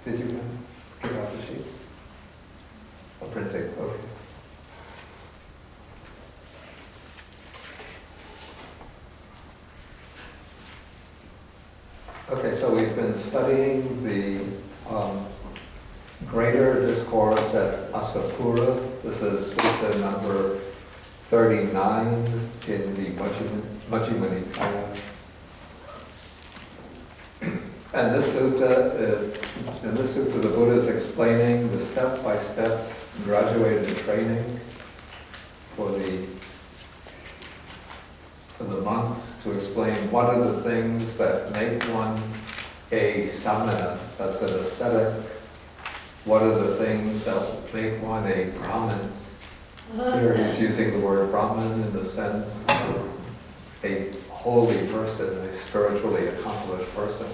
Did you give out the sheets? A printing, okay. Okay, so we've been studying the greater discourse at Assapura. This is sutta number 39 in the Majjhima Nikaya. And in this sutta, the Buddha is explaining the step-by-step graduated training for the monks to explain what are the things that make one a samana, that's an ascetic, what are the things that make one a Brahmin. Here he's using the word Brahmin in the sense of a holy person, a spiritually accomplished person.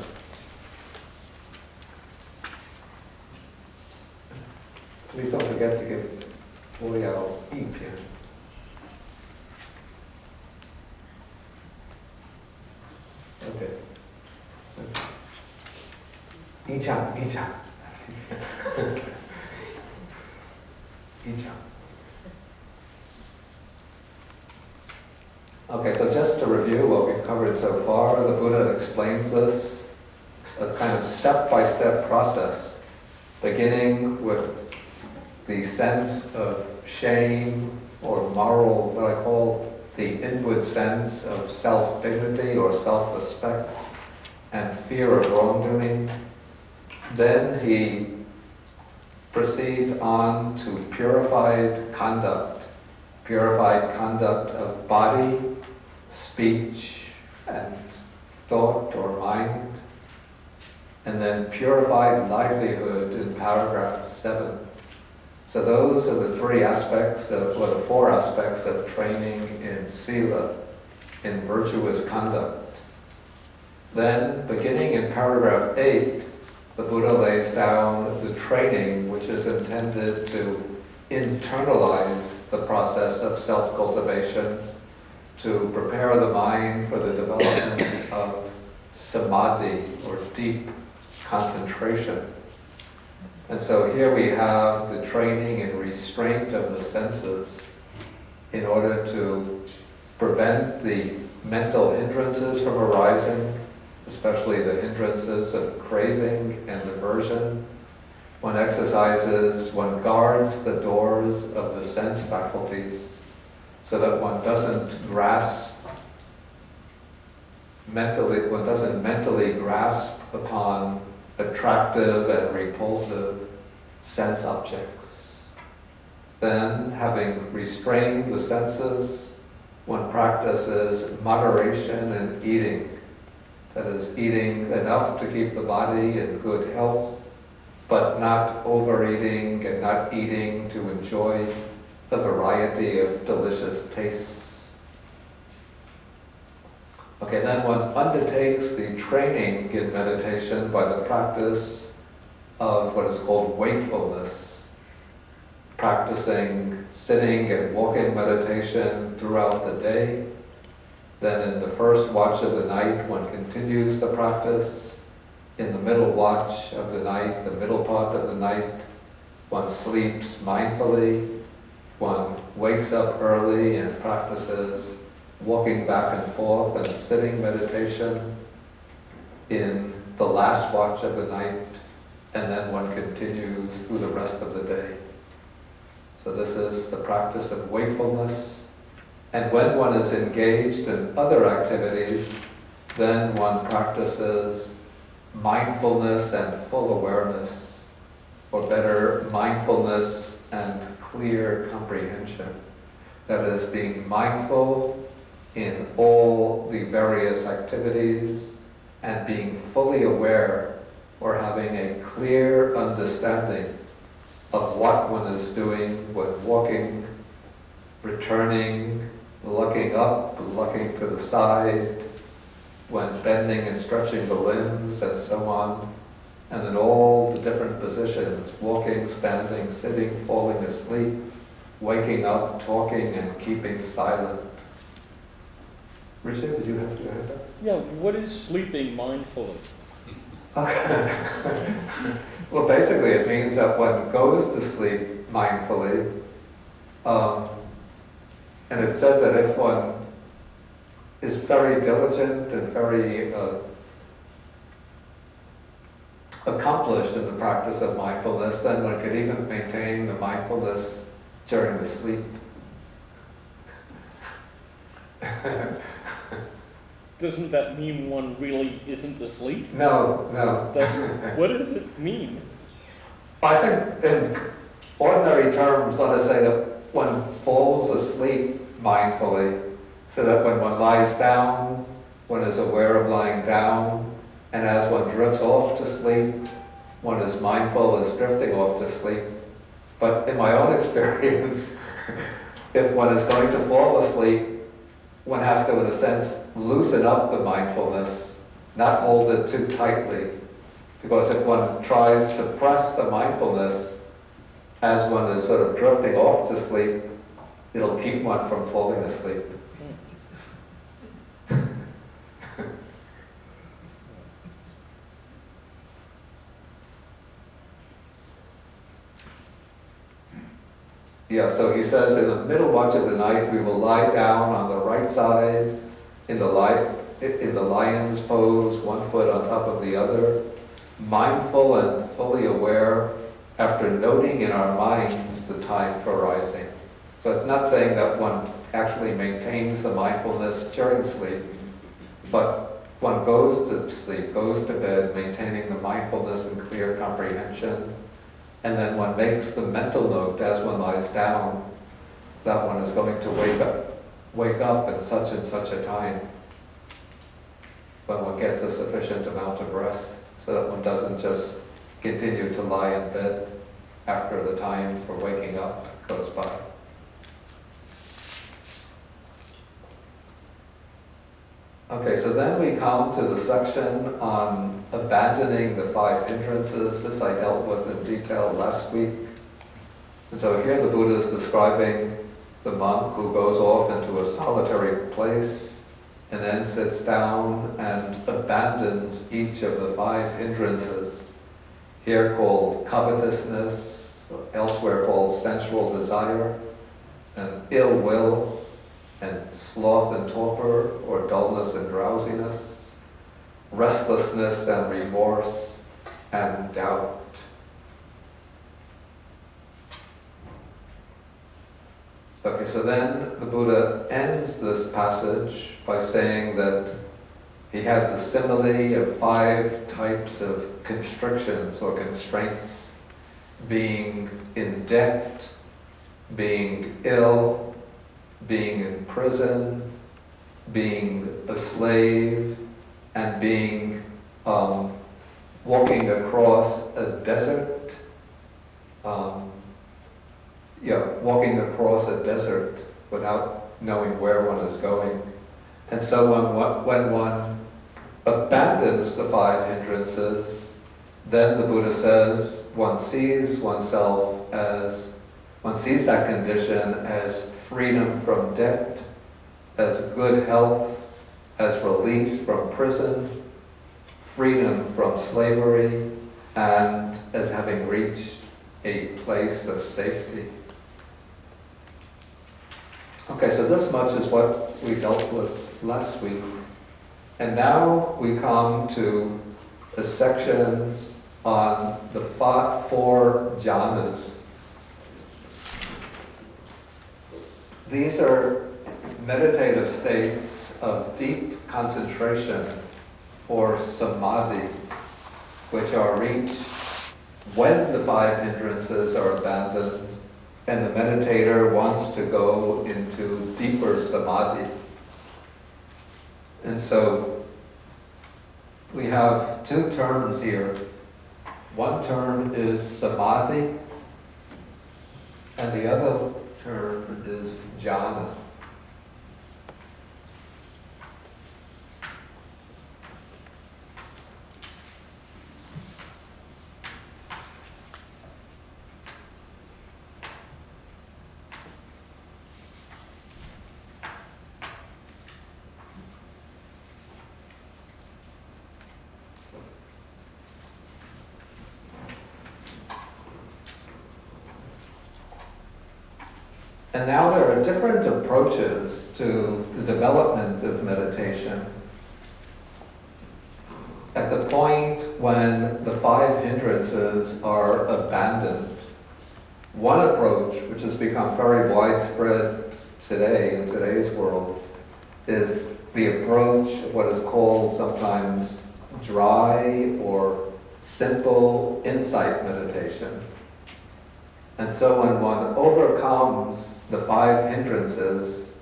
Please don't forget to give Liao e-pen. Okay. Yi-chang. Okay, so just to review what we've covered so far, the Buddha explains this, a kind of step-by-step process, beginning with the sense of shame or moral, what I call the inward sense of self-dignity or self-respect and fear of wrongdoing. Then he proceeds on to purified conduct of body, speech, and thought or mind, and then purified livelihood in paragraph 7. So those are the four aspects of training in sila, in virtuous conduct. Then, beginning in paragraph 8, the Buddha lays down the training which is intended to internalize the process of self-cultivation, to prepare the mind for the development of samadhi, or deep concentration. And so here we have the training in restraint of the senses in order to prevent the mental hindrances from arising, especially the hindrances of craving and aversion. One guards the doors of the sense faculties so that one doesn't mentally grasp upon attractive and repulsive sense objects. Then, having restrained the senses, one practices moderation in eating. That is, eating enough to keep the body in good health, but not overeating and not eating to enjoy a variety of delicious tastes. Okay, then one undertakes the training in meditation by the practice of what is called wakefulness, practicing sitting and walking meditation throughout the day. Then in the first watch of the night, one continues the practice. In the middle watch of the night, the middle part of the night, one sleeps mindfully. One wakes up early and practices walking back and forth and sitting meditation in the last watch of the night, and then one continues through the rest of the day. So this is the practice of wakefulness. And when one is engaged in other activities, then one practices mindfulness and full awareness, or better, mindfulness and clear comprehension. That is, being mindful in all the various activities and being fully aware, or having a clear understanding of what one is doing when walking, returning, looking up, looking to the side, when bending and stretching the limbs, and so on, and in all the different positions, walking, standing, sitting, falling asleep, waking up, talking, and keeping silent. Richard, did you have to add that? Yeah, what is sleeping mindfully? Okay. Well, basically it means that one goes to sleep mindfully, and it's said that if one is very diligent and very accomplished in the practice of mindfulness, then one could even maintain the mindfulness during the sleep. Doesn't that mean one really isn't asleep? No. What does it mean? I think in ordinary terms, let us say that one falls asleep mindfully, so that when one lies down, one is aware of lying down, and as one drifts off to sleep, one is mindful as drifting off to sleep. But in my own experience, if one is going to fall asleep, one has to, in a sense, loosen up the mindfulness, not hold it too tightly. Because if one tries to press the mindfulness as one is sort of drifting off to sleep, it'll keep one from falling asleep. Yeah, so he says, in the middle watch of the night, we will lie down on the right side in the lion's pose, one foot on top of the other, mindful and fully aware, after noting in our minds the time for rising. So it's not saying that one actually maintains the mindfulness during sleep, but one goes to sleep, goes to bed, maintaining the mindfulness and clear comprehension. And then one makes the mental note as one lies down that one is going to wake up at such and such a time, when one gets a sufficient amount of rest, so that one doesn't just continue to lie in bed after the time for waking up goes by. Okay, so then we come to the section on abandoning the 5 hindrances. This I dealt with in detail last week. And so here the Buddha is describing the monk who goes off into a solitary place and then sits down and abandons each of the 5 hindrances, here called covetousness, elsewhere called sensual desire, and ill will, and sloth and torpor, or dullness and drowsiness, restlessness and remorse, and doubt. Okay, so then the Buddha ends this passage by saying that he has the simile of 5 types of constrictions or constraints: being in debt, being ill, being in prison, being a slave, and being walking across a desert. Walking across a desert without knowing where one is going. And so when one abandons the 5 hindrances, then the Buddha says one sees that condition as freedom from debt, as good health, as release from prison, freedom from slavery, and as having reached a place of safety. Okay, so this much is what we dealt with last week. And now we come to a section on the 4 jhanas. These are meditative states of deep concentration, or samadhi, which are reached when the 5 hindrances are abandoned and the meditator wants to go into deeper samadhi. And so we have 2 terms here. One term is samadhi, and the other term is jhana. And now there are different approaches to the development of meditation. At the point when the 5 hindrances are abandoned, one approach, which has become very widespread today in today's world, is the approach of what is called sometimes dry or simple insight meditation. And so when one overcomes the 5 hindrances,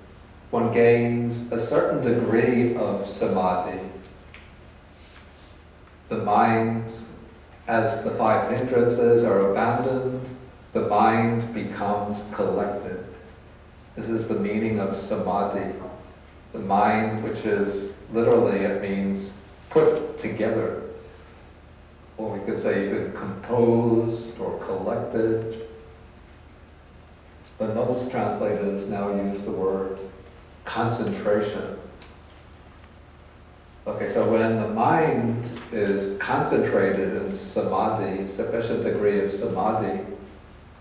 one gains a certain degree of samadhi. The mind, as the 5 hindrances are abandoned, the mind becomes collected. This is the meaning of samadhi. The mind, which is literally, it means put together. Or we could say even composed or collected. But most translators now use the word concentration. Okay, so when the mind is concentrated in samadhi, sufficient degree of samadhi,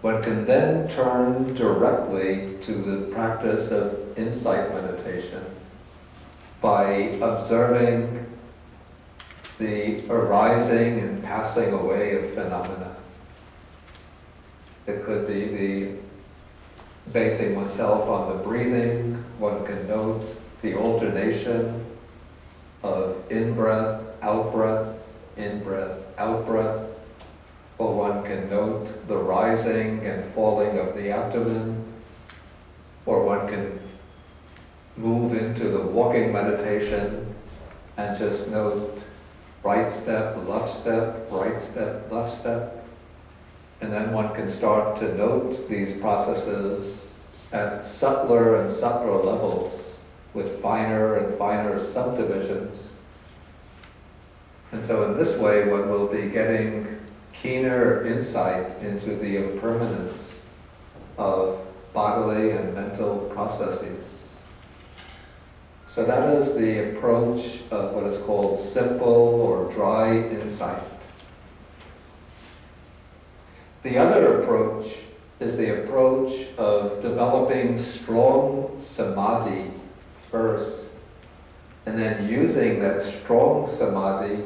one can then turn directly to the practice of insight meditation by observing the arising and passing away of phenomena. It could be the basing oneself on the breathing. One can note the alternation of in-breath, out-breath, in-breath, out-breath. Or one can note the rising and falling of the abdomen. Or one can move into the walking meditation and just note right step, left step, right step, left step. And then one can start to note these processes at subtler and subtler levels with finer and finer subdivisions. And so in this way, one will be getting keener insight into the impermanence of bodily and mental processes. So that is the approach of what is called simple or dry insight. The other approach is the approach of developing strong samadhi first, and then using that strong samadhi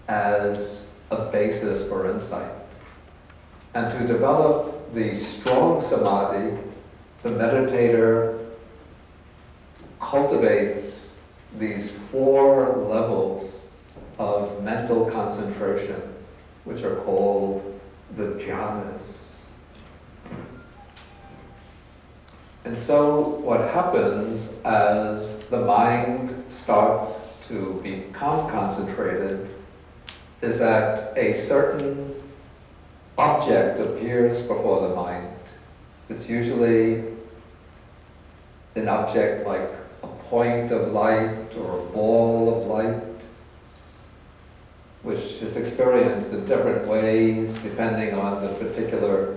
as a basis for insight. And to develop the strong samadhi, the meditator cultivates these 4 levels of mental concentration, which are called the jhanas. And so what happens as the mind starts to become concentrated is that a certain object appears before the mind. It's usually an object like a point of light or a ball of light, which is experienced in different ways depending on the particular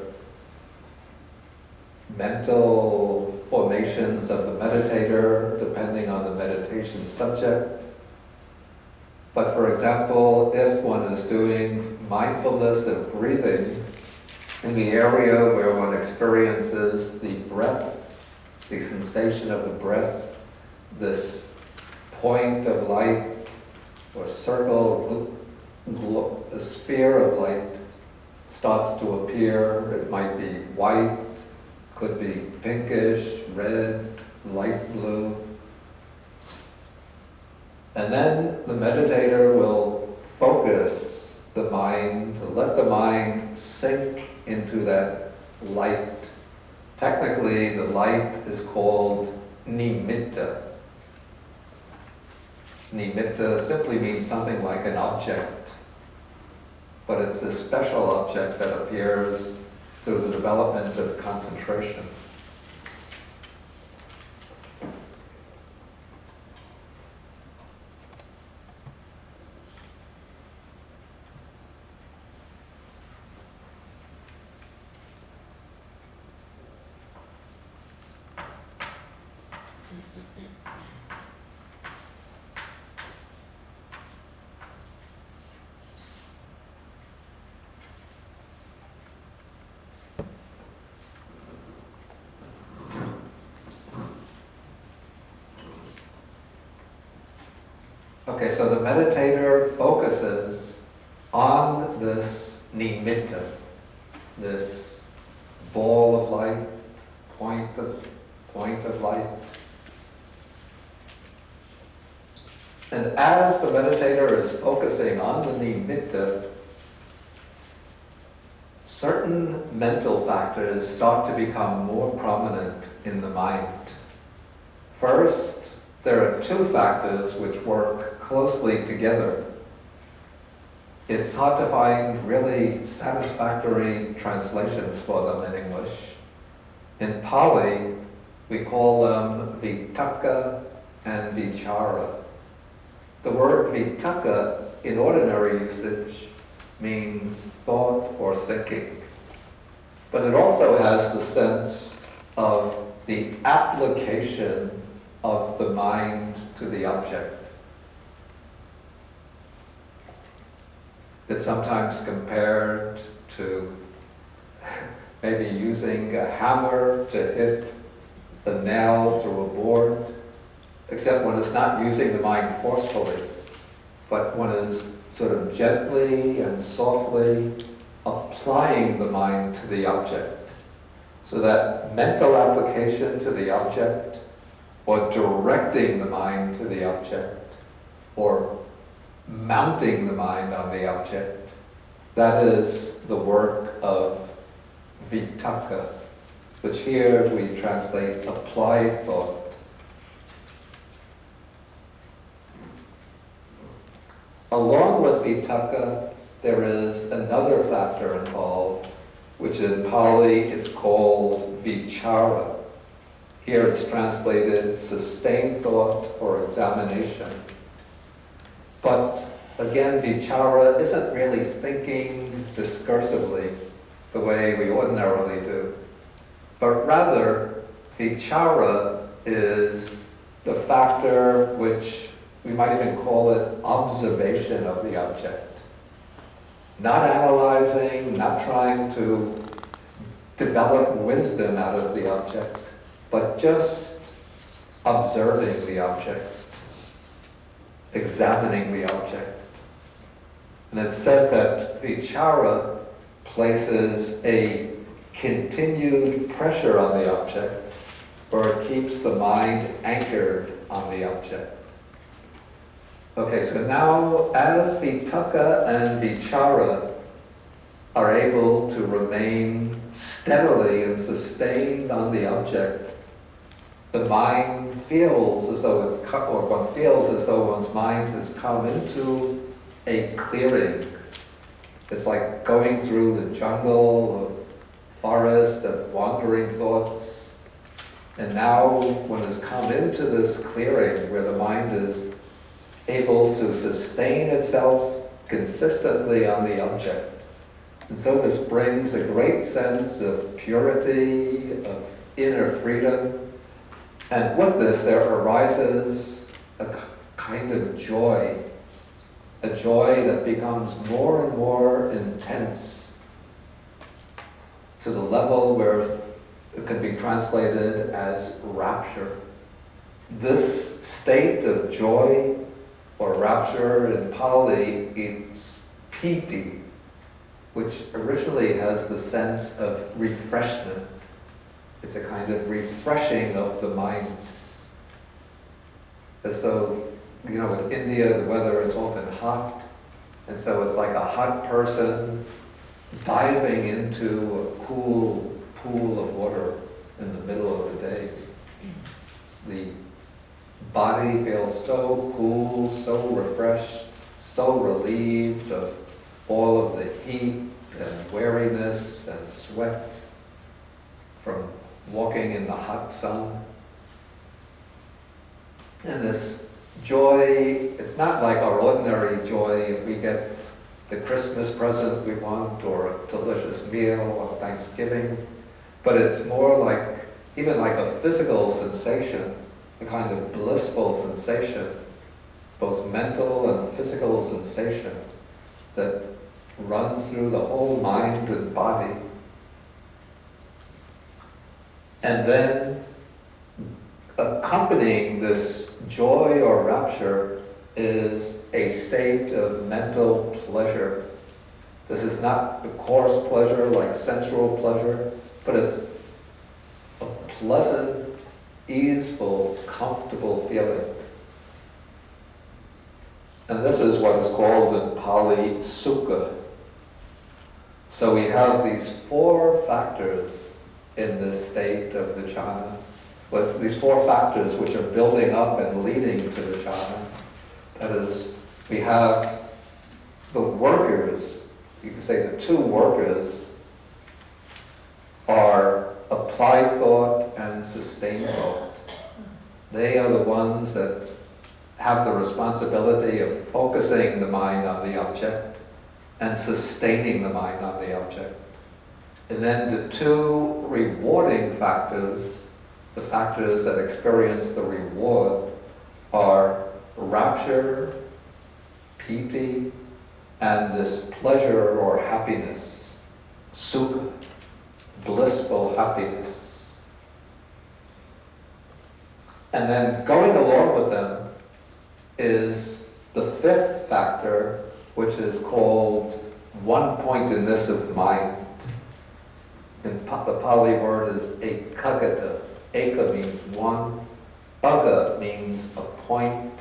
mental formations of the meditator, depending on the meditation subject. But for example, if one is doing mindfulness of breathing, in the area where one experiences the breath, the sensation of the breath, this point of light or circle, a sphere of light starts to appear. It might be white, could be pinkish, red, light blue. And then the meditator will focus the mind, let the mind sink into that light. Technically, the light is called nimitta. Nimitta simply means something like an object, but it's this special object that appears through the development of concentration. Okay, so the meditator focuses on this nimitta, this ball of light, point of light. And as the meditator is focusing on the nimitta, certain mental factors start to become more prominent in the mind. First, there are two factors which work closely together. It's hard to find really satisfactory translations for them in English. In Pali, we call them vitakka and vichara. The word vitakka in ordinary usage means thought or thinking, but it also has the sense of the application of the mind to the object. It's sometimes compared to maybe using a hammer to hit a nail through a board, except one is not using the mind forcefully, but one is sort of gently and softly applying the mind to the object. So that mental application to the object, or directing the mind to the object, or mounting the mind on the object, that is the work of vitakka, which here we translate applied thought. Along with vitakka, there is another factor involved, which in Pali is called vichara. Here it's translated sustained thought or examination. But again, vichara isn't really thinking discursively the way we ordinarily do, but rather vichara is the factor which we might even call it observation of the object. Not analyzing, not trying to develop wisdom out of the object, but just observing the object, examining the object. And it's said that vichara places a continued pressure on the object, or it keeps the mind anchored on the object. Okay, so now as vitakka and vichara are able to remain steadily and sustained on the object, the mind feels as though one feels as though one's mind has come into a clearing. It's like going through the jungle of forest of wandering thoughts, and now one has come into this clearing where the mind is able to sustain itself consistently on the object. And so this brings a great sense of purity, of inner freedom. And with this there arises a kind of joy, a joy that becomes more and more intense to the level where it can be translated as rapture. This state of joy or rapture in Pali, it's piti, which originally has the sense of refreshment. It's a kind of refreshing of the mind. As though, in India the weather is often hot, and so it's like a hot person diving into a cool pool of water in the middle of the day. The body feels so cool, so refreshed, so relieved of all of the heat and weariness and sweat from walking in the hot sun. And this joy, it's not like our ordinary joy if we get the Christmas present we want or a delicious meal on Thanksgiving, but it's more like, even like a physical sensation, a kind of blissful sensation, both mental and physical sensation that runs through the whole mind and body. And then accompanying this joy or rapture is a state of mental pleasure. This is not the coarse pleasure like sensual pleasure, but it's a pleasant, easeful, comfortable feeling. And this is what is called in Pali sukha. So we have these 4 factors in this state of the jhana. But these 4 factors which are building up and leading to the jhana. That is, we have the workers, you can say the 2 workers are applied thought and sustained thought. They are the ones that have the responsibility of focusing the mind on the object and sustaining the mind on the object. And then the 2 rewarding factors, the factors that experience the reward, are rapture, piti, and this pleasure or happiness, sukha, blissful happiness. And then going along with them is the 5th factor, which is called one-pointedness of mind. And the Pali word is ekagata. Eka means one, aga means a point.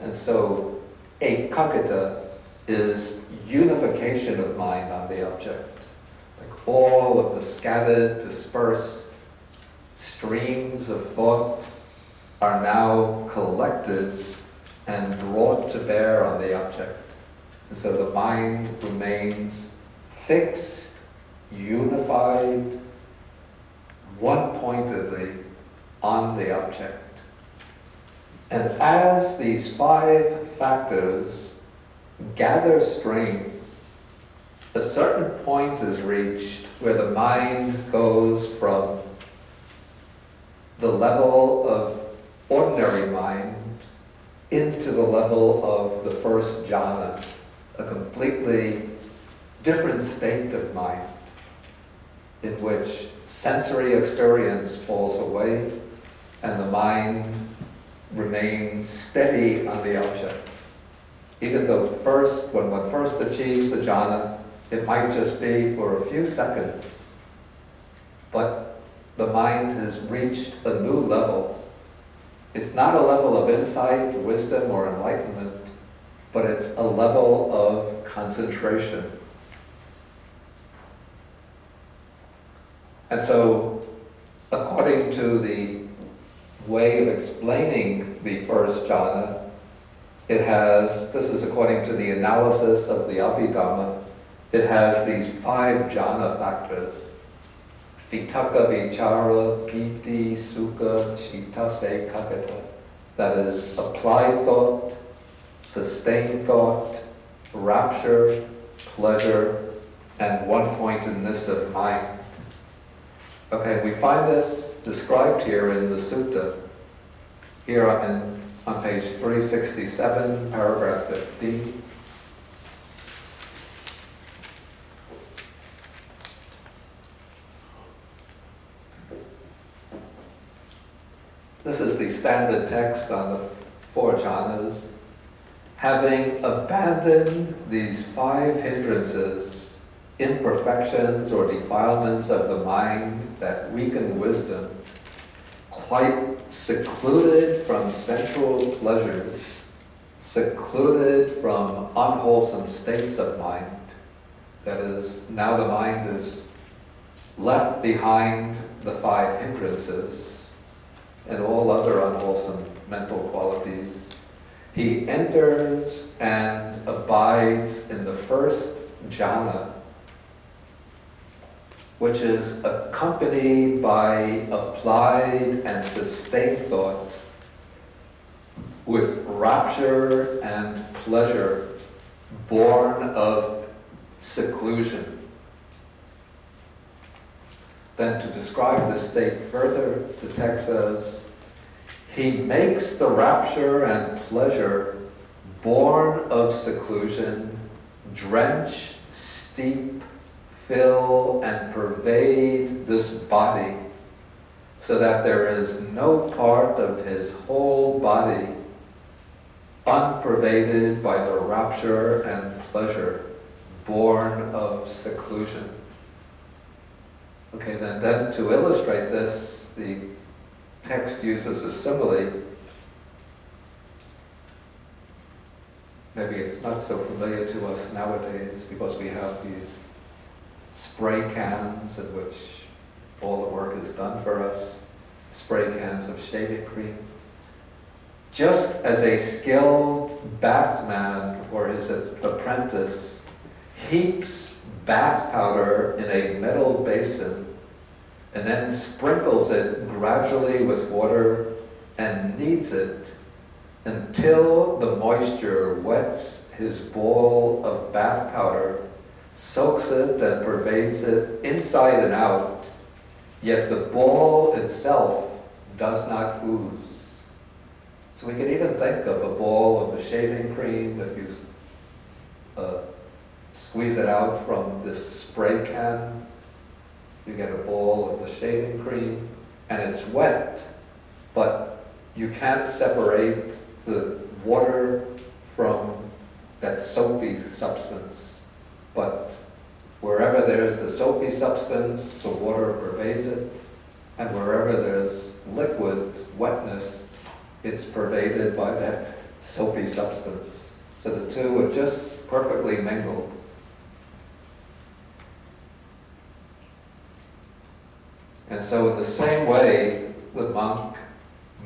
And so ekagata is unification of mind on the object. Like all of the scattered, dispersed streams of thought are now collected and brought to bear on the object. And so the mind remains fixed, unified, one-pointedly on the object. And as these 5 factors gather strength, a certain point is reached where the mind goes from the level of ordinary mind into the level of the first jhana, a completely different state of mind in which sensory experience falls away and the mind remains steady on the object. Even though when one first achieves the jhana, it might just be for a few seconds, but the mind has reached a new level. It's not a level of insight, wisdom, or enlightenment, but it's a level of concentration. And so, according to the way of explaining the first jhana, this is according to the analysis of the Abhidhamma, it has these 5 jhana factors. Vitaka, vichara, piti, sukha, chitta, ekagata. That is applied thought, sustained thought, rapture, pleasure, and one-pointedness of mind. Okay, we find this described here in the sutta, here on page 367, paragraph 15. This is the standard text on the 4 jhanas. Having abandoned these 5 hindrances, imperfections or defilements of the mind that weaken wisdom, quite secluded from sensual pleasures, secluded from unwholesome states of mind, that is, now the mind is left behind the 5 hindrances, and all other unwholesome mental qualities, he enters and abides in the first jhana, which is accompanied by applied and sustained thought with rapture and pleasure born of seclusion. Then to describe this state further, the text says, he makes the rapture and pleasure born of seclusion drench, steep, fill, and pervade this body, so that there is no part of his whole body unpervaded by the rapture and pleasure, born of seclusion. Okay, then to illustrate this, the text uses a simile. Maybe it's not so familiar to us nowadays because we have these spray cans in which all the work is done for us, spray cans of shaving cream. Just as a skilled bathman or his apprentice heaps bath powder in a metal basin and then sprinkles it gradually with water and kneads it until the moisture wets his ball of bath powder, soaks it and pervades it inside and out, yet the ball itself does not ooze. So we can even think of a ball of the shaving cream, if you squeeze it out from this spray can, you get a ball of the shaving cream, and it's wet, but you can't separate the water from that soapy substance. But wherever there is the soapy substance, the water pervades it, and wherever there's liquid wetness, it's pervaded by that soapy substance. So the two are just perfectly mingled. And so in the same way, the monk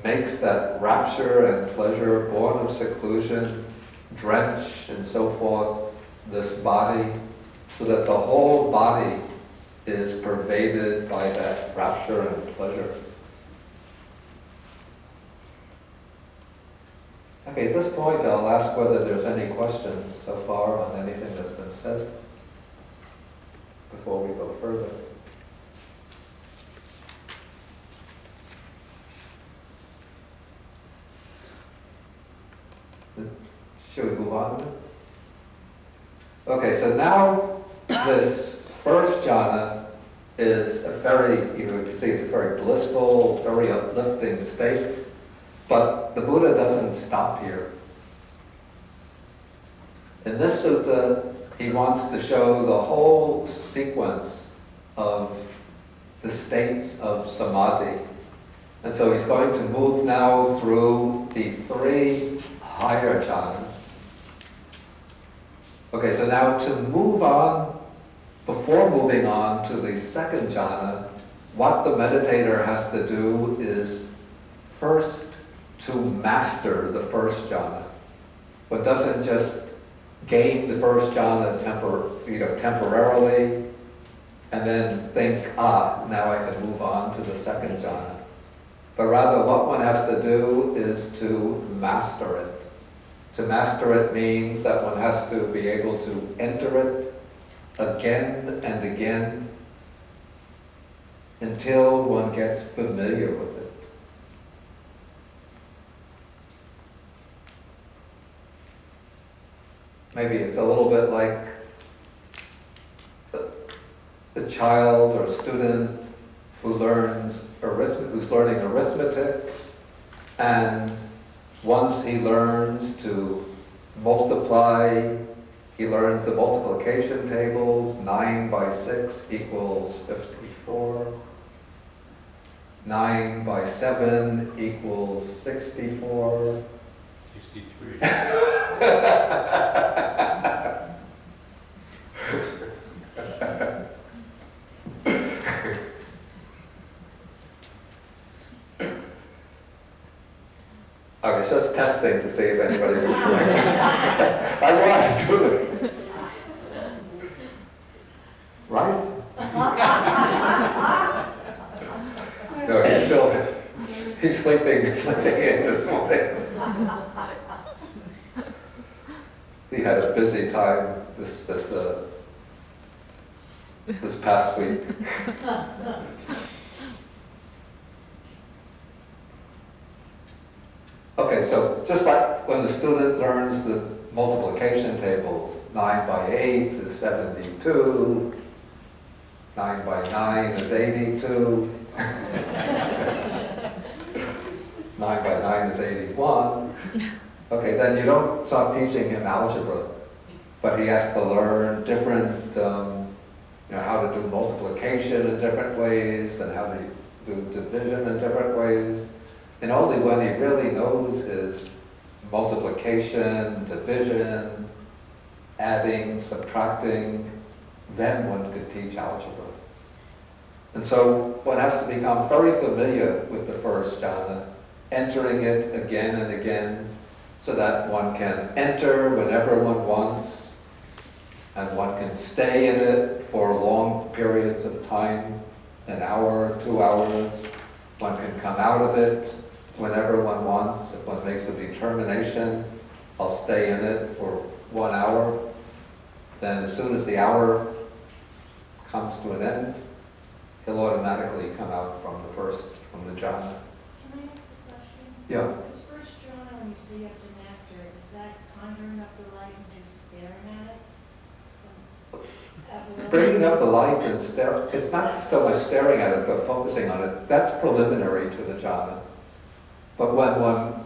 makes that rapture and pleasure born of seclusion, drench and so forth, this body, so that the whole body is pervaded by that rapture and pleasure. Okay, at this point I'll ask whether there's any questions so far on anything that's been said before we go further. Should we move on? Okay, so now this first jhana is a very, you can see it's a very blissful, very uplifting state, but the Buddha doesn't stop here. In this sutta, he wants to show the whole sequence of the states of samadhi. And so he's going to move now through the three higher jhanas. Okay, so now to move on, before moving on to the second jhana, what the meditator has to do is first to master the first jhana. One doesn't just gain the first jhana temporarily and then think, now I can move on to the second jhana. But rather what one has to do is to master it. To master it means that one has to be able to enter it again and again until one gets familiar with it. Maybe it's a little bit like a child or a student who learns who's learning arithmetic, and once he learns to multiply, he learns the multiplication tables. 9 by 6 equals 54. 9 by 7 equals 64. 63. I was just testing to see if anybody would correct. I was good. Right? No, he's sleeping in this morning. He had a busy time this past week. Okay, so just like when the student learns the multiplication tables, 9 by 8 is 72, 9 by 9 is 82, 9 by 9 is 81. Okay, then you don't start teaching him algebra, but he has to learn different, how to do multiplication in different ways and how to do division in different ways. And only when he really knows his multiplication, division, adding, subtracting, then one could teach algebra. And so one has to become very familiar with the first jhana, entering it again and again, so that one can enter whenever one wants, and one can stay in it for long periods of time, an hour, 2 hours. One can come out of it whenever one wants. If one makes a determination, I'll stay in it for 1 hour, then as soon as the hour comes to an end, he'll automatically come out from the jhana. Can I ask a question? Yeah. This first jhana, when you say you have to master it, is that conjuring up the light and just staring at it? Bringing up the light and staring, it's not so much staring at it, but focusing on it. That's preliminary to the jhana. But when one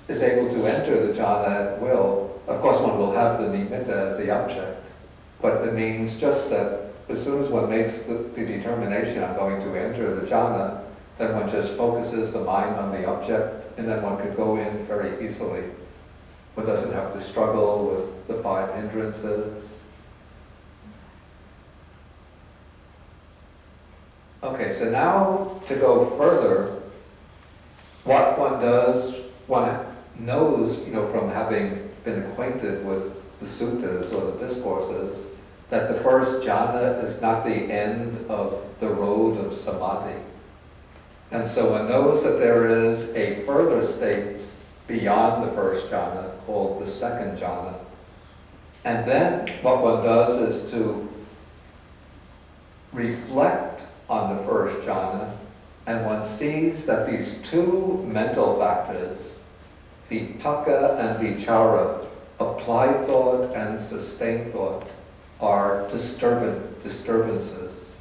is able to enter the jhana at will, of course one will have the nimitta as the object, but it means just that as soon as one makes the determination, I'm going to enter the jhana, then one just focuses the mind on the object, and then one could go in very easily. One doesn't have to struggle with the 5 hindrances. Okay, so now to go further, what one does, one knows, from having been acquainted with the suttas or the discourses, that the first jhana is not the end of the road of samadhi. And so one knows that there is a further state beyond the first jhana called the second jhana. And then what one does is to reflect on the first jhana, and one sees that these 2 mental factors, vitakka and vichara, applied thought and sustained thought, are disturbances.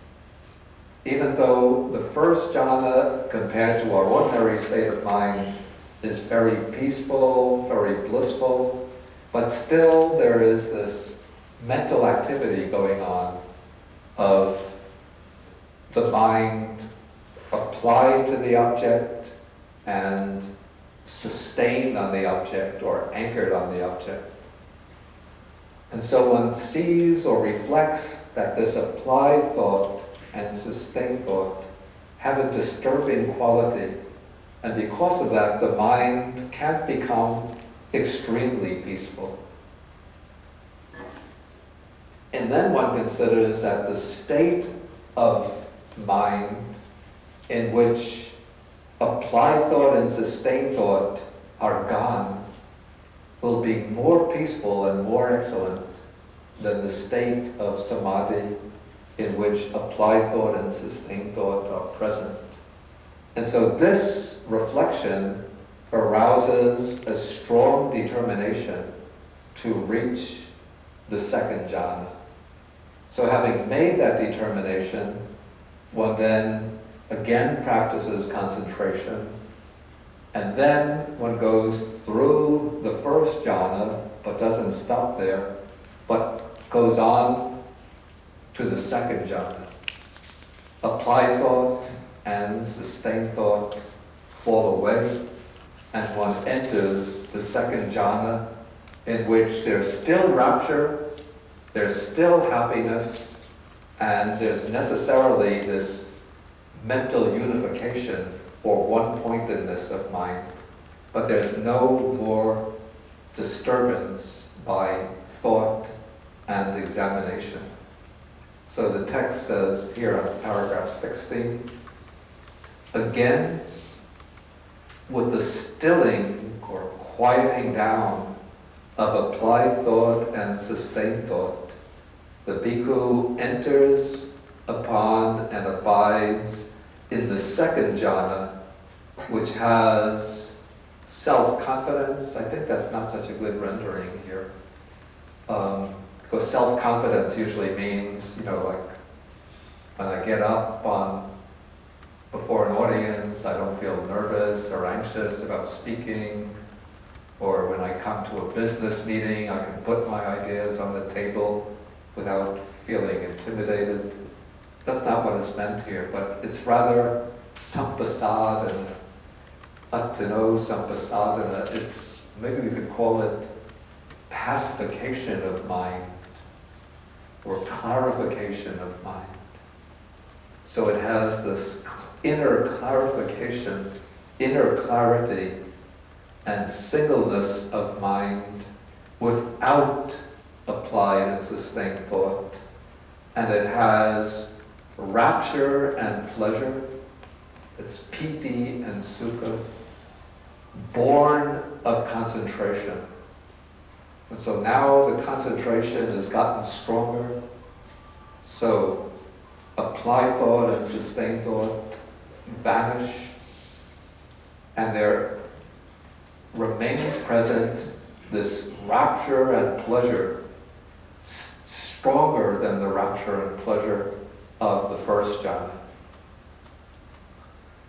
Even though the first jhana, compared to our ordinary state of mind, is very peaceful, very blissful, but still there is this mental activity going on of the mind applied to the object and sustained on the object or anchored on the object. And so one sees or reflects that this applied thought and sustained thought have a disturbing quality. And because of that, the mind can't become extremely peaceful. And then one considers that the state of mind in which applied thought and sustained thought are gone will be more peaceful and more excellent than the state of samadhi in which applied thought and sustained thought are present. And so this reflection arouses a strong determination to reach the second jhana. So having made that determination, one then again practices concentration, and then one goes through the first jhana, but doesn't stop there, but goes on to the second jhana. Applied thought and sustained thought fall away, and one enters the second jhana, in which there's still rapture, there's still happiness, and there's necessarily this mental unification or one-pointedness of mind, but there's no more disturbance by thought and examination. So the text says here in paragraph 16, again, with the stilling or quieting down of applied thought and sustained thought, the bhikkhu enters upon and abides in the second jhana, which has self-confidence. I think that's not such a good rendering here. Because self-confidence usually means, like when I get up before an audience, I don't feel nervous or anxious about speaking. or when I come to a business meeting, I can put my ideas on the table without feeling intimidated. That's not what is meant here, but it's rather sampasadana, attino sampasadana. It's, maybe we could call it pacification of mind, or clarification of mind. So it has this inner clarification, inner clarity, and singleness of mind without applied and sustained thought. And it has rapture and pleasure. It's piti and sukha, born of concentration. And so now the concentration has gotten stronger. So applied thought and sustained thought vanish, and there remains present this rapture and pleasure, stronger than the rapture and pleasure of the first jhana.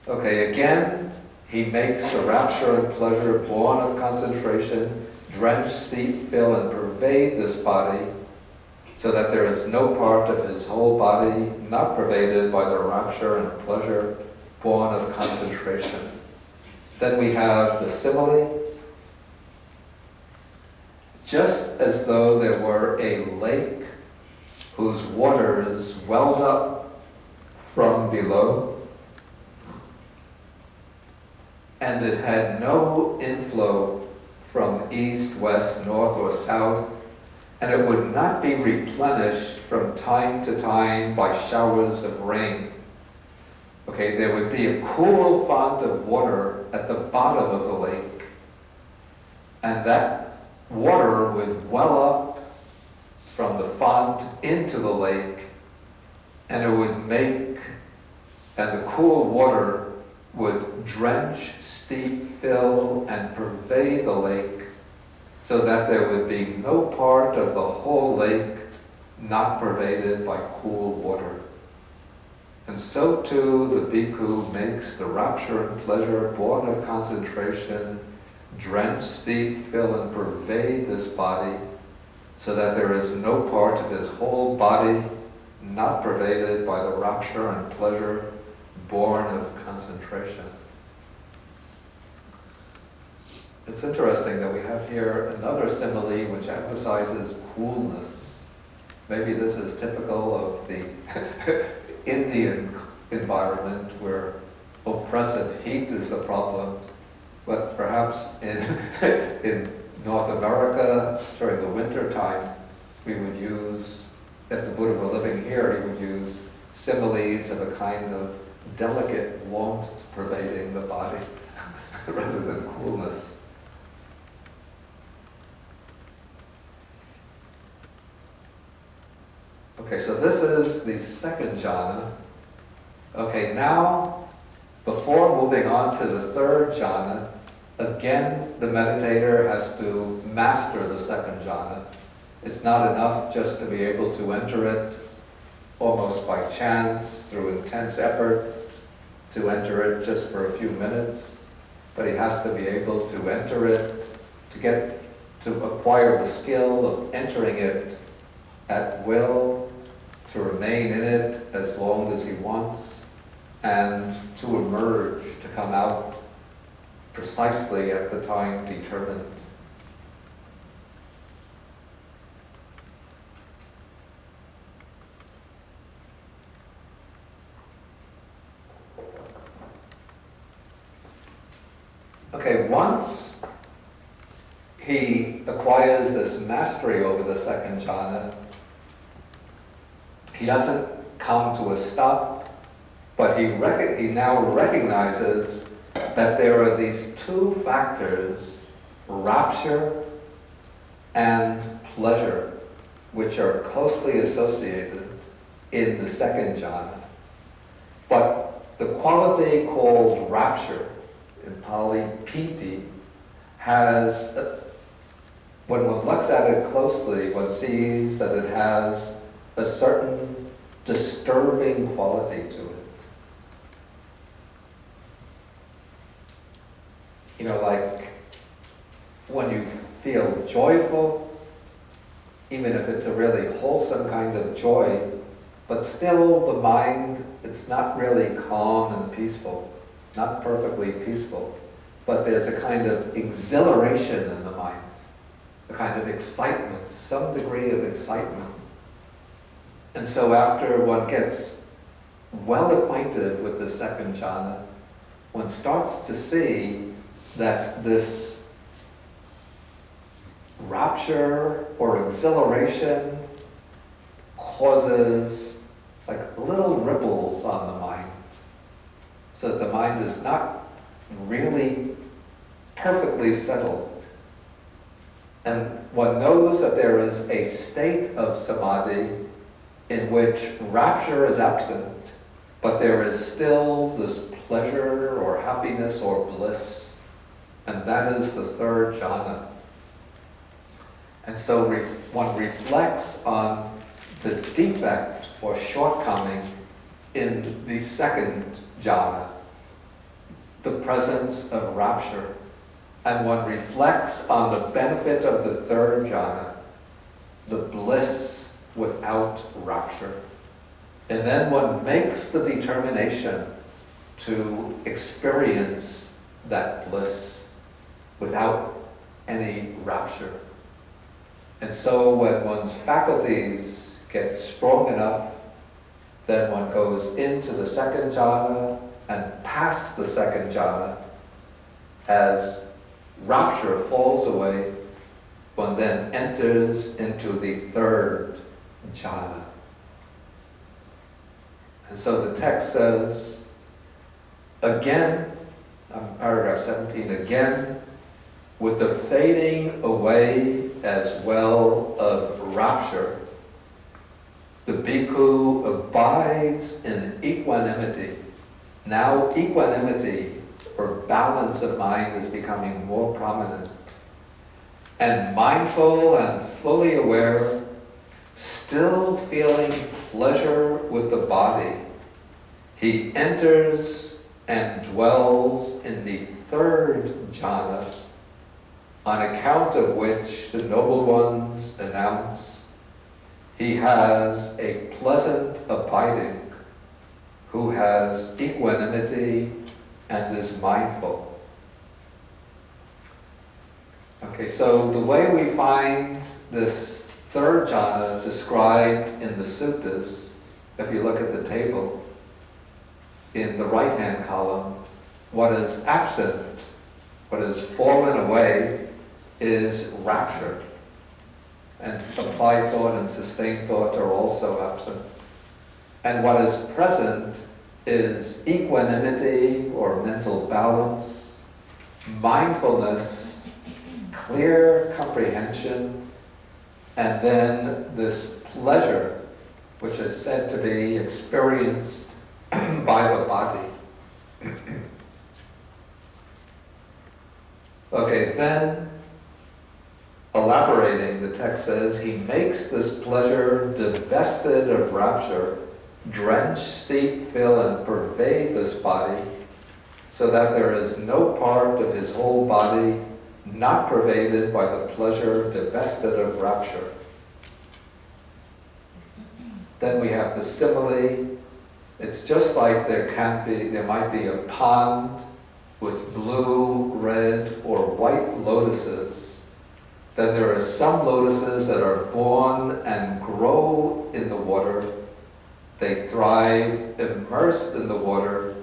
Okay, again, he makes the rapture and pleasure born of concentration drench, steep, fill, and pervade this body, so that there is no part of his whole body not pervaded by the rapture and pleasure born of concentration. Then we have the simile. Just as though there were a lake whose waters welled up from below, and it had no inflow from east, west, north, or south, and it would not be replenished from time to time by showers of rain. Okay, there would be a cool fount of water at the bottom of the lake, and that water would well up from the font into the lake, and it would make, and the cool water would drench, steep, fill, and pervade the lake, so that there would be no part of the whole lake not pervaded by cool water. And so too the bhikkhu makes the rapture and pleasure born of concentration drench, steep, fill, and pervade this body, so that there is no part of his whole body not pervaded by the rapture and pleasure born of concentration. It's interesting that we have here another simile which emphasizes coolness. Maybe this is typical of the Indian environment where oppressive heat is the problem, but perhaps in North America during the winter time we would use, if the Buddha were living here, he would use similes of a kind of delicate warmth pervading the body rather than coolness. Okay, so this is the second jhana. Okay, now, before moving on to the third jhana, again, the meditator has to master the second jhana. It's not enough just to be able to enter it almost by chance, through intense effort, to enter it just for a few minutes, but he has to be able to enter it, to acquire the skill of entering it at will, to remain in it as long as he wants, and to emerge, to come out precisely at the time determined. Okay, once he acquires this mastery over the second jhana, he doesn't come to a stop, but he now recognizes that there are these two factors, rapture and pleasure, which are closely associated in the second jhana. But the quality called rapture, in Pali piti, has, when one looks at it closely, one sees that it has a certain disturbing quality to it. You know, like when feel joyful, even if it's a really wholesome kind of joy, but still the mind, it's not really calm and peaceful, not perfectly peaceful, but there's a kind of exhilaration in the mind, a kind of excitement, some degree of excitement. And so after one gets well acquainted with the second jhana, one starts to see that this rapture or exhilaration causes like little ripples on the mind, so that the mind is not really perfectly settled. And one knows that there is a state of samadhi in which rapture is absent, but there is still this pleasure or happiness or bliss, and that is the third jhana. And so one reflects on the defect or shortcoming in the second jhana, the presence of rapture, and one reflects on the benefit of the third jhana, the bliss without rapture. And then one makes the determination to experience that bliss without any rapture. And so when one's faculties get strong enough, then one goes into the second jhana and past the second jhana. As rapture falls away, one then enters into the third jhana. And so the text says, again, paragraph 17, again, with the fading away as well of rapture, the bhikkhu abides in equanimity. Now equanimity, or balance of mind, is becoming more prominent. And mindful and fully aware, still feeling pleasure with the body, he enters and dwells in the third jhana, on account of which the noble ones announce, he has a pleasant abiding, who has equanimity and is mindful. Okay, so the way we find this third jhana described in the suttas, if you look at the table, in the right-hand column, what is absent, what has fallen away, is rapture. And applied thought and sustained thought are also absent. And what is present is equanimity or mental balance, mindfulness, clear comprehension, and then this pleasure, which is said to be experienced by the body. Okay, then, elaborating, the text says, he makes this pleasure divested of rapture, drench, steep, fill, and pervade this body, so that there is no part of his whole body not pervaded by the pleasure divested of rapture. Then we have the simile. It's just like there might be a pond with blue, red, or white lotuses. Then there are some lotuses that are born and grow in the water. They thrive immersed in the water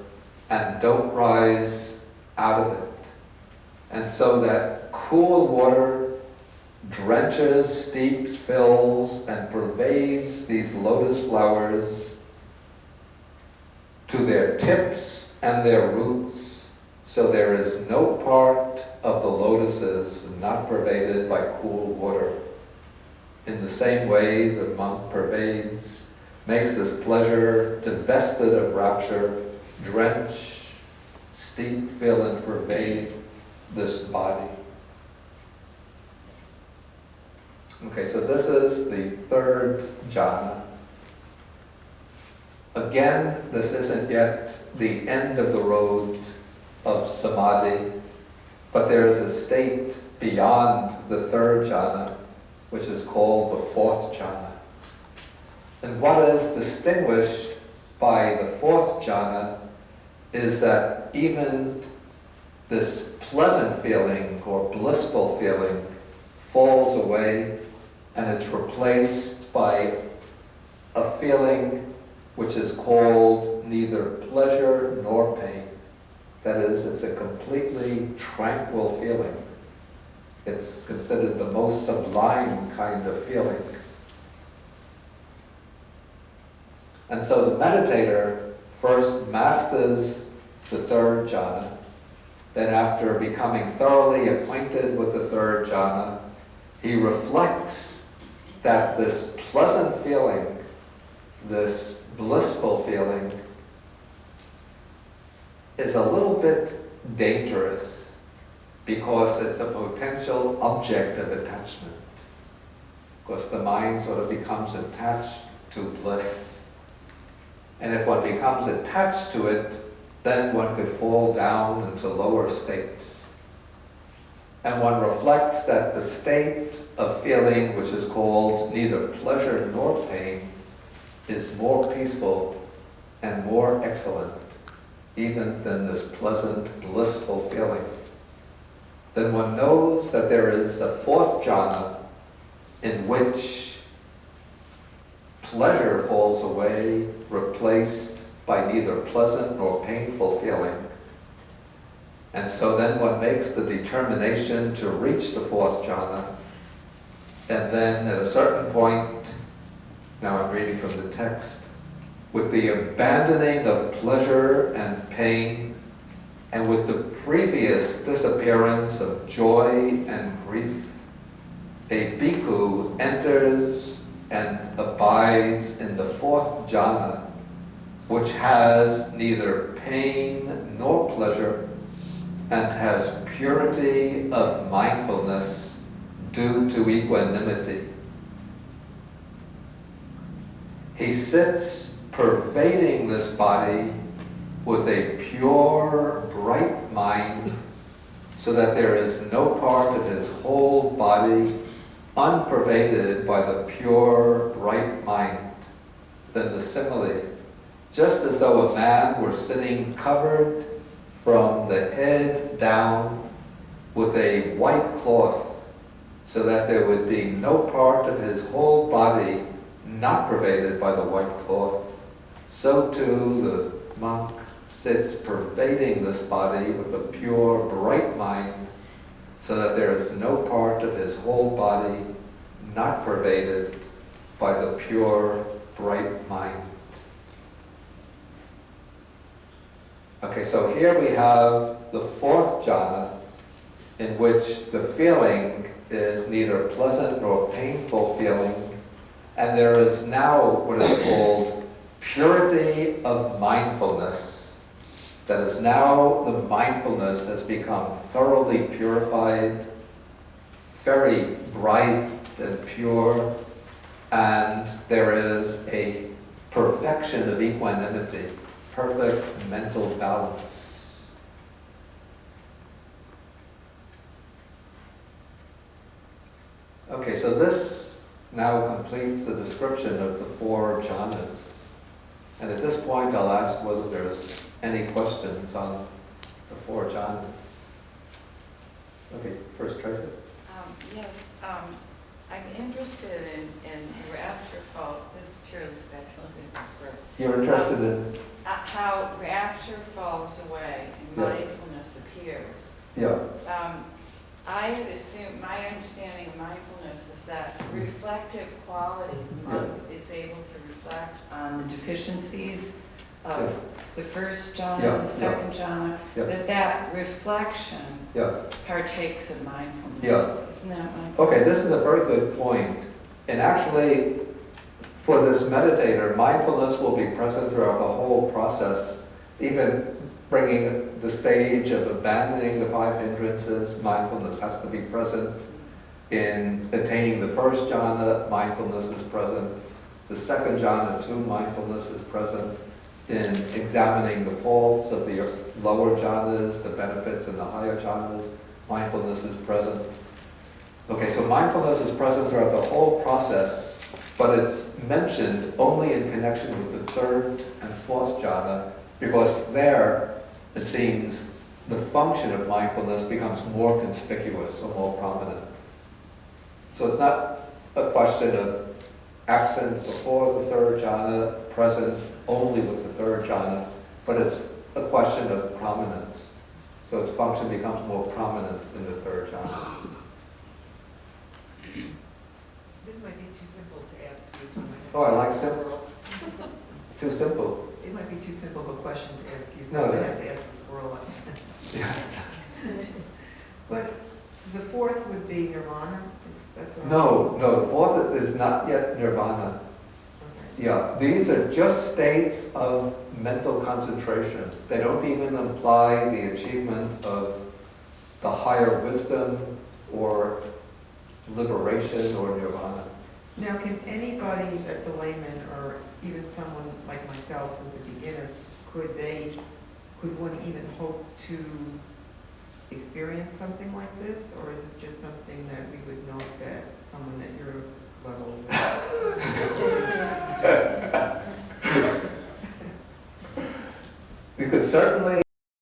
and don't rise out of it. And so that cool water drenches, steeps, fills, and pervades these lotus flowers to their tips and their roots, so there is no part of the lotuses not pervaded by cool water. In the same way, the monk makes this pleasure divested of rapture, drench, steep, fill, and pervade this body. Okay, so this is the third jhana. Again, this isn't yet the end of the road of samadhi. But there is a state beyond the third jhana, which is called the fourth jhana. And what is distinguished by the fourth jhana is that even this pleasant feeling or blissful feeling falls away, and it's replaced by a feeling which is called neither pleasure nor pain. That is, it's a completely tranquil feeling. It's considered the most sublime kind of feeling. And so the meditator first masters the third jhana. Then after becoming thoroughly acquainted with the third jhana, he reflects that this pleasant feeling, this blissful feeling, is a little bit dangerous because it's a potential object of attachment. Because the mind sort of becomes attached to bliss. And if one becomes attached to it, then one could fall down into lower states. And one reflects that the state of feeling, which is called neither pleasure nor pain, is more peaceful and more excellent even than this pleasant, blissful feeling. Then one knows that there is a fourth jhana in which pleasure falls away, replaced by neither pleasant nor painful feeling. And so then one makes the determination to reach the fourth jhana, and then at a certain point, now I'm reading from the text, with the abandoning of pleasure and pain, and with the previous disappearance of joy and grief, a bhikkhu enters and abides in the fourth jhana, which has neither pain nor pleasure, and has purity of mindfulness due to equanimity. He sits pervading this body with a pure, bright mind, so that there is no part of his whole body unpervaded by the pure, bright mind. Then the simile, just as though a man were sitting covered from the head down with a white cloth, so that there would be no part of his whole body not pervaded by the white cloth, so too the monk sits pervading this body with a pure, bright mind, so that there is no part of his whole body not pervaded by the pure, bright mind. Okay, so here we have the fourth jhana, in which the feeling is neither pleasant nor painful feeling, and there is now what is called purity of mindfulness. That is, now the mindfulness has become thoroughly purified, very bright and pure, and there is a perfection of equanimity, perfect mental balance. Okay, so this now completes the description of the four jhanas. And at this point, I'll ask whether there's any questions on the four jhanas. Okay, first Tracy. Yes, I'm interested in rapture fall. This is purely speculative, of course. You're interested in? How rapture falls away and Yeah. mindfulness appears. Yeah. I had assumed, my understanding of mindfulness is that reflective quality, the monk is able to reflect on the deficiencies of the first jhana, the second jhana, that reflection partakes of mindfulness. Yeah. Isn't that mindfulness? Okay, this is a very good point. And actually, for this meditator, mindfulness will be present throughout the whole process, even bringing the stage of abandoning the five hindrances. Mindfulness has to be present. In attaining the first jhana, mindfulness is present. The second jhana too, mindfulness is present. In examining the faults of the lower jhanas, the benefits in the higher jhanas, mindfulness is present. Okay, so mindfulness is present throughout the whole process, but it's mentioned only in connection with the third and fourth jhana, because there, it seems, the function of mindfulness becomes more conspicuous or more prominent. So it's not a question of absent before the third jhana, present only with the third jhana, but it's a question of prominence. So its function becomes more prominent in the third jhana. This might be too simple to ask you. So Oh, I like simple. Too simple. It might be too simple of a question to ask you, so No, I'm no. gonna have to ask the squirrel us. Yeah. But the fourth would be nirvana? That's what No, the fourth is not yet nirvana. Okay. Yeah, these are just states of mental concentration. They don't even imply the achievement of the higher wisdom or liberation or nirvana. Now, can anybody that's a layman, or even someone like myself who's a beginner, could one even hope to experience something like this? Or is this just something that we would note that someone at your level? You could certainly